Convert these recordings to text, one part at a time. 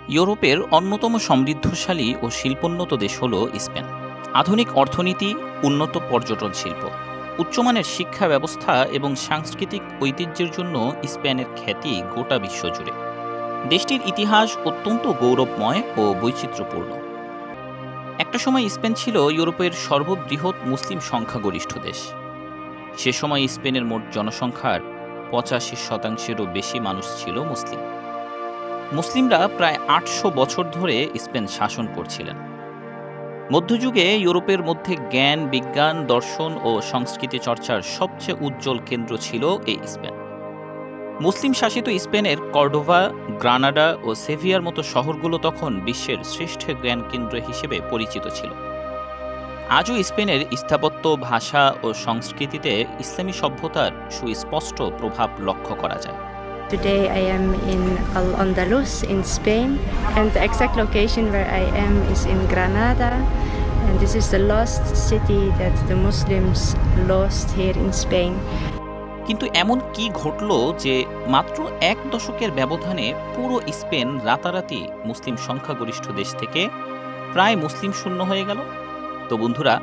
ইউরোপের অন্যতম সমৃদ্ধশালী ও শিল্পোন্নত দেশ হল স্পেন। আধুনিক অর্থনীতি, উন্নত পর্যটন শিল্প, উচ্চমানের শিক্ষা ব্যবস্থা এবং সাংস্কৃতিক ঐতিহ্যের জন্য স্পেনের খ্যাতি গোটা বিশ্ব জুড়ে। দেশটির ইতিহাস অত্যন্ত গৌরবময় ও বৈচিত্র্যপূর্ণ। একটা সময় স্পেন ছিল ইউরোপের সর্ববৃহৎ মুসলিম সংখ্যাগরিষ্ঠ দেশ। সে সময় স্পেনের মোট জনসংখ্যার 85%-এরও বেশি মানুষ ছিল মুসলিম। মুসলিমরা প্রায় ৮০০ বছর ধরে স্পেন শাসন করছিলেন। মধ্যযুগে ইউরোপের মধ্যে জ্ঞান, বিজ্ঞান, দর্শন ও সংস্কৃতি চর্চার সবচেয়ে উজ্জ্বল কেন্দ্র ছিল এই স্পেন। মুসলিম শাসিত স্পেনের কর্ডোভা, গ্রানাডা ও সেভিয়ার মতো শহরগুলো তখন বিশ্বের শ্রেষ্ঠ জ্ঞান কেন্দ্র হিসেবে পরিচিত ছিল। আজও স্পেনের স্থাপত্য, ভাষা ও সংস্কৃতিতে ইসলামী সভ্যতার সুস্পষ্ট প্রভাব লক্ষ্য করা যায়। Today I am in Al-Andalus in Spain, and the exact location where I am is in Granada, and this is the lost city that the Muslims lost here in Spain. কিন্তু এমন কি ঘটলো যে মাত্র এক দশকের ব্যবধানে পুরো স্পেন রাতারাতি মুসলিম সংখ্যাগরিষ্ঠ দেশ থেকে প্রায় মুসলিম শূন্য হয়ে গেল? তো বন্ধুরা,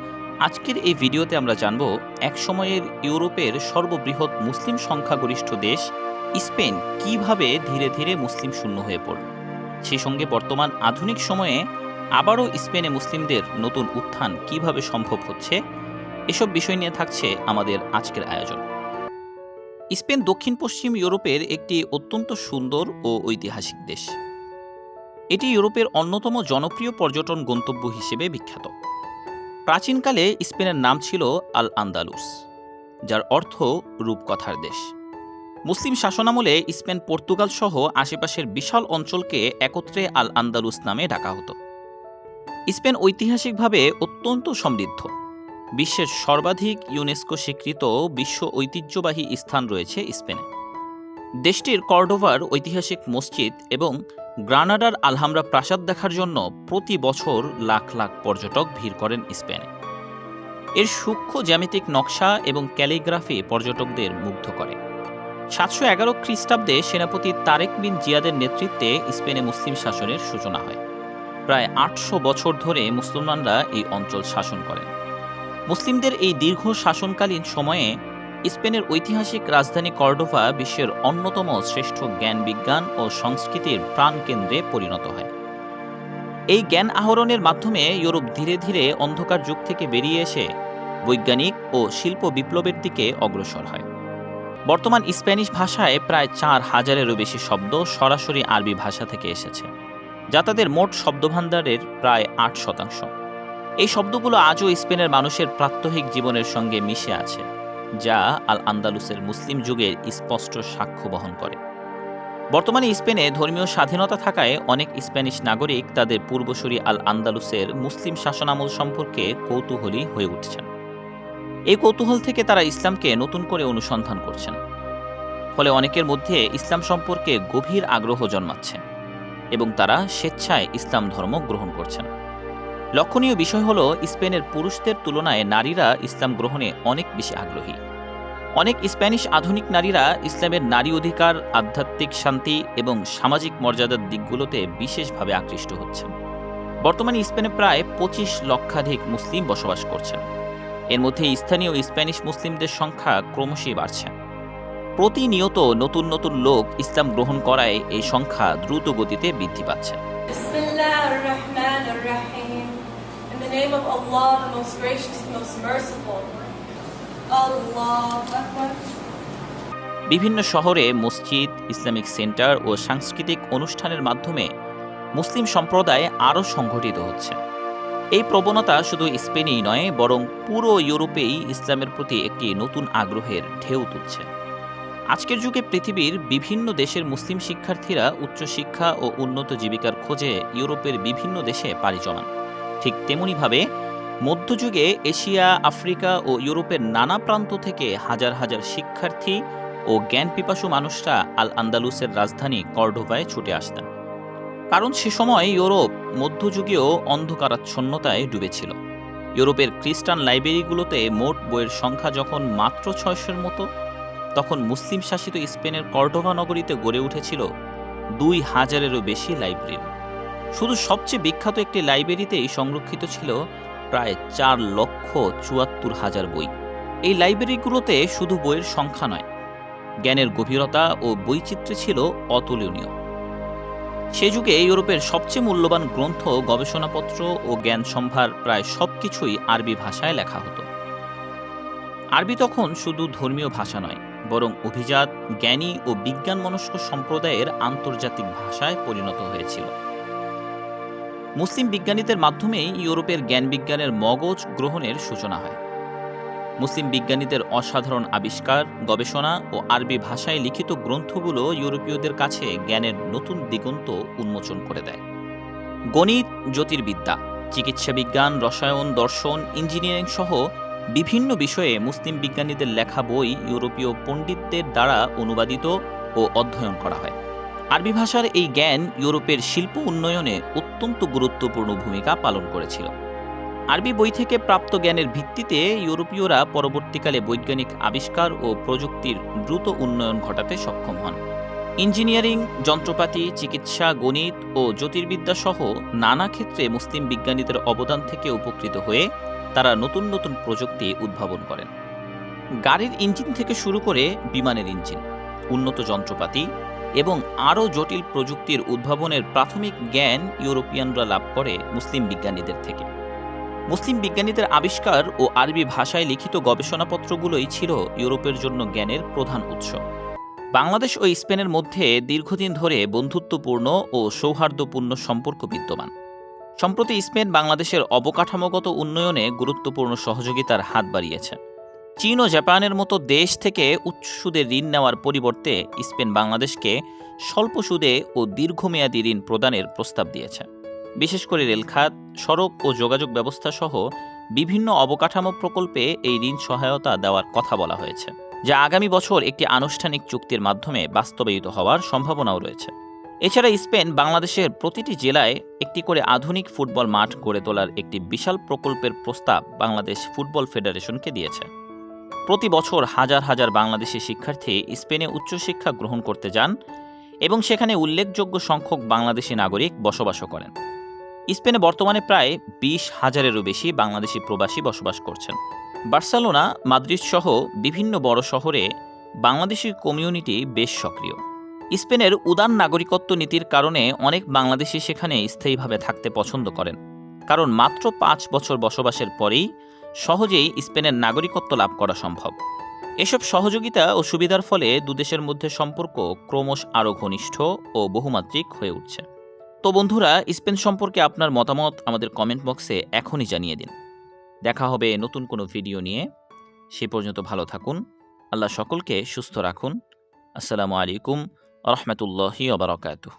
আজকের এই ভিডিওতে আমরা জানব এক সময়ের ইউরোপের সর্ববৃহৎ মুসলিম সংখ্যাগরিষ্ঠ দেশ স্পেন কিভাবে ধীরে ধীরে মুসলিম শূন্য হয়ে পড়ল। সেই সঙ্গে বর্তমান আধুনিক সময়ে আবারও স্পেনে মুসলিমদের নতুন উত্থান কিভাবে সম্ভব হচ্ছে, এসব বিষয় নিয়ে থাকছে আমাদের আজকের আয়োজন। স্পেন দক্ষিণ পশ্চিম ইউরোপের একটি অত্যন্ত সুন্দর ও ঐতিহাসিক দেশ। এটি ইউরোপের অন্যতম জনপ্রিয় পর্যটন গন্তব্য হিসেবে বিখ্যাত। প্রাচীনকালে স্পেনের নাম ছিল আল আন্দালুস, যার অর্থ রূপকথার দেশ। মুসলিম শাসনামলে স্পেন, পর্তুগাল সহ আশেপাশের বিশাল অঞ্চলকে একত্রে আল আন্দালুস নামে ডাকা হতো। স্পেন ঐতিহাসিকভাবে অত্যন্ত সমৃদ্ধ। বিশ্বের সর্বাধিক ইউনেস্কো স্বীকৃত বিশ্ব ঐতিহ্যবাহী স্থান রয়েছে স্পেনে। দেশটির কর্ডোভার ঐতিহাসিক মসজিদ এবং গ্রানাডার আলহামরা প্রাসাদ দেখার জন্য প্রতি বছর লাখ লাখ পর্যটক ভিড় করেন স্পেনে। এর সূক্ষ্ম জ্যামিতিক নকশা এবং ক্যালিগ্রাফি পর্যটকদের মুগ্ধ করে। 711 খ্রিস্টাব্দে সেনাপতি তারেক বিন জিয়াদের নেতৃত্বে স্পেনে মুসলিম শাসনের সূচনা হয়। প্রায় ৮০০ বছর ধরে মুসলমানরা এই অঞ্চল শাসন করেন। মুসলিমদের এই দীর্ঘ শাসনকালীন সময়ে স্পেনের ঐতিহাসিক রাজধানী কর্ডোভা বিশ্বের অন্যতম শ্রেষ্ঠ জ্ঞান, বিজ্ঞান ও সংস্কৃতির প্রাণকেন্দ্রে পরিণত হয়। এই জ্ঞান আহরণের মাধ্যমে ইউরোপ ধীরে ধীরে অন্ধকার যুগ থেকে বেরিয়ে এসে বৈজ্ঞানিক ও শিল্প বিপ্লবের দিকে অগ্রসর হয়। বর্তমান স্প্যানিশ ভাষায় প্রায় ৪,০০০-এরও বেশি শব্দ সরাসরি আরবি ভাষা থেকে এসেছে, যা তাদের মোট শব্দভাণ্ডারের প্রায় ৮%। এই শব্দগুলো আজও স্পেনের মানুষের প্রাত্যহিক জীবনের সঙ্গে মিশে আছে, যা আল আন্দালুসের মুসলিম যুগের স্পষ্ট সাক্ষ্য বহন করে। বর্তমানে স্পেনে ধর্মীয় স্বাধীনতা থাকায় অনেক স্প্যানিশ নাগরিক তাদের পূর্বসূরি আল আন্দালুসের মুসলিম শাসনামল সম্পর্কে কৌতূহলী হয়ে উঠছেন। এই কৌতূহল থেকে তারা ইসলামকে নতুন করে অনুসন্ধান করছেন। ফলে অনেকের মধ্যে ইসলাম সম্পর্কে গভীর আগ্রহ জন্মাচ্ছে এবং তারা স্বেচ্ছায় ইসলাম ধর্ম গ্রহণ করছেন। লক্ষণীয় বিষয় হল, স্পেনের পুরুষদের তুলনায় নারীরা ইসলাম গ্রহণে অনেক বেশি আগ্রহী। অনেক স্প্যানিশ আধুনিক নারীরা ইসলামের নারী অধিকার, আধ্যাত্মিক শান্তি এবং সামাজিক মর্যাদার দিকগুলোতে বিশেষভাবে আকৃষ্ট হচ্ছেন। বর্তমানে স্পেনে প্রায় ২৫ লক্ষাধিক মুসলিম বসবাস করছেন। এর মধ্যে স্থানীয় স্প্যানিশ মুসলিমদের সংখ্যা ক্রমশই বাড়ছে। প্রতিনিয়ত নতুন নতুন লোক ইসলাম গ্রহণ করায় এই সংখ্যা দ্রুত গতিতে বৃদ্ধি পাচ্ছে। In the name of Allah, the most gracious, the most merciful. Allahu Akbar. বিভিন্ন শহরে মসজিদ, ইসলামিক সেন্টার ও সাংস্কৃতিক অনুষ্ঠানের মাধ্যমে মুসলিম সম্প্রদায় আরও সংগঠিত হচ্ছে। এই প্রবণতা শুধু স্পেনেই নয়, বরং পুরো ইউরোপেই ইসলামের প্রতি একটি নতুন আগ্রহের ঢেউ তুলছে। আজকের যুগে পৃথিবীর বিভিন্ন দেশের মুসলিম শিক্ষার্থীরা উচ্চশিক্ষা ও উন্নত জীবিকার খোঁজে ইউরোপের বিভিন্ন দেশে পাড়ি জমান। ঠিক তেমনিভাবে মধ্যযুগে এশিয়া, আফ্রিকা ও ইউরোপের নানা প্রান্ত থেকে হাজার হাজার শিক্ষার্থী ও জ্ঞানপিপাসু মানুষরা আল আন্দালুসের রাজধানী কর্ডোভায় ছুটে আসতেন। কারণ সে সময় ইউরোপ মধ্যযুগীয় অন্ধকারাচ্ছন্নতায় ডুবেছিল। ইউরোপের খ্রিস্টান লাইব্রেরিগুলোতে মোট বইয়ের সংখ্যা যখন মাত্র ৬০০-এর মতো, তখন মুসলিম শাসিত স্পেনের কর্ডোভা নগরীতে গড়ে উঠেছিল ২,০০০-এরও বেশি লাইব্রেরি। শুধু সবচেয়ে বিখ্যাত একটি লাইব্রেরিতেই সংরক্ষিত ছিল প্রায় 4,74,000 বই। এই লাইব্রেরিগুলোতে শুধু বইয়ের সংখ্যা নয়, জ্ঞানের গভীরতা ও বৈচিত্র্য ছিল অতুলনীয়। সে যুগে ইউরোপের সবচেয়ে মূল্যবান গ্রন্থ, গবেষণাপত্র ও জ্ঞান সম্ভার প্রায় সবকিছুই আরবি ভাষায় লেখা হতো। আরবি তখন শুধু ধর্মীয় ভাষা নয়, বরং অভিজাত, জ্ঞানী ও বিজ্ঞানমনস্ক সম্প্রদায়ের আন্তর্জাতিক ভাষায় পরিণত হয়েছিল। মুসলিম বিজ্ঞানীদের মাধ্যমেই ইউরোপের জ্ঞান বিজ্ঞানের মগজ গ্রহণের সূচনা হয়। মুসলিম বিজ্ঞানীদের অসাধারণ আবিষ্কার, গবেষণা ও আরবি ভাষায় লিখিত গ্রন্থগুলো ইউরোপীয়দের কাছে জ্ঞানের নতুন দিগন্ত উন্মোচন করে দেয়। গণিত, জ্যোতির্বিদ্যা, চিকিৎসা বিজ্ঞান, রসায়ন, দর্শন, ইঞ্জিনিয়ারিং সহ বিভিন্ন বিষয়ে মুসলিম বিজ্ঞানীদের লেখা বই ইউরোপীয় পণ্ডিতদের দ্বারা অনুবাদিত ও অধ্যয়ন করা হয়। আরবি ভাষার এই জ্ঞান ইউরোপের শিল্প উন্নয়নে অত্যন্ত গুরুত্বপূর্ণ ভূমিকা পালন করেছিল। আরবি বই থেকে প্রাপ্ত জ্ঞানের ভিত্তিতে ইউরোপীয়রা পরবর্তীকালে বৈজ্ঞানিক আবিষ্কার ও প্রযুক্তির দ্রুত উন্নয়ন ঘটাতে সক্ষম হন। ইঞ্জিনিয়ারিং, যন্ত্রপাতি, চিকিৎসা, গণিত ও জ্যোতির্বিদ্যা সহ নানা ক্ষেত্রে মুসলিম বিজ্ঞানীদের অবদান থেকে উপকৃত হয়ে তারা নতুন নতুন প্রযুক্তি উদ্ভাবন করেন। গাড়ির ইঞ্জিন থেকে শুরু করে বিমানের ইঞ্জিন, উন্নত যন্ত্রপাতি এবং আরও জটিল প্রযুক্তির উদ্ভাবনের প্রাথমিক জ্ঞান ইউরোপিয়ানরা লাভ করে মুসলিম বিজ্ঞানীদের থেকে। মুসলিম বিজ্ঞানীদের আবিষ্কার ও আরবি ভাষায় লিখিত গবেষণাপত্রগুলোই ছিল ইউরোপের জন্য জ্ঞানের প্রধান উৎস। বাংলাদেশ ও স্পেনের মধ্যে দীর্ঘদিন ধরে বন্ধুত্বপূর্ণ ও সৌহার্দ্যপূর্ণ সম্পর্ক বিদ্যমান। সম্প্রতি স্পেন বাংলাদেশের অবকাঠামোগত উন্নয়নে গুরুত্বপূর্ণ সহযোগিতার হাত বাড়িয়েছে। চীন ও জাপানের মতো দেশ থেকে উচ্চ সুদে ঋণ নেওয়ার পরিবর্তে স্পেন বাংলাদেশকে স্বল্প সুদে ও দীর্ঘমেয়াদী ঋণ প্রদানের প্রস্তাব দিয়েছে। বিশেষ করে রেলখাত, সড়ক ও যোগাযোগ ব্যবস্থা সহ বিভিন্ন অবকাঠামো প্রকল্পে এই ঋণ সহায়তা দেওয়ার কথা বলা হয়েছে, যা আগামী বছর একটি আনুষ্ঠানিক চুক্তির মাধ্যমে বাস্তবায়িত হওয়ার সম্ভাবনাও রয়েছে। এছাড়া স্পেন বাংলাদেশের প্রতিটি জেলায় একটি করে আধুনিক ফুটবল মাঠ গড়ে তোলার একটি বিশাল প্রকল্পের প্রস্তাব বাংলাদেশ ফুটবল ফেডারেশনকে দিয়েছে। প্রতি বছর হাজার হাজার বাংলাদেশি শিক্ষার্থী স্পেনে উচ্চশিক্ষা গ্রহণ করতে যান এবং সেখানে উল্লেখযোগ্য সংখ্যক বাংলাদেশি নাগরিক বসবাসও করেন। স্পেনে বর্তমানে প্রায় 20,000-এরও বেশি বাংলাদেশি প্রবাসী বসবাস করছেন। বার্সেলোনা, মাদ্রিদ সহ বিভিন্ন বড় শহরে বাংলাদেশি কমিউনিটি বেশ সক্রিয়। স্পেনের উদার নাগরিকত্ব নীতির কারণে অনেক বাংলাদেশি সেখানে স্থায়ীভাবে থাকতে পছন্দ করেন, কারণ মাত্র 5 বছর বসবাসের পরেই সহজেই স্পেনের নাগরিকত্ব লাভ করা সম্ভব। এসব সহযোগিতা ও সুবিধার ফলে দুদেশের মধ্যে সম্পর্ক ক্রমশ আরও ঘনিষ্ঠ ও বহুমাত্রিক হয়ে উঠছে। তো বন্ধুরা, স্পেন সম্পর্কে আপনার মতামত আমাদের কমেন্ট বক্সে এখনই জানিয়ে দিন। দেখা হবে নতুন কোনো ভিডিও নিয়ে। সে পর্যন্ত ভালো থাকুন। আল্লাহ সকলকে সুস্থ রাখুন। আসসালামু আলাইকুম ওয়া রাহমাতুল্লাহি ওয়া বারাকাতুহু।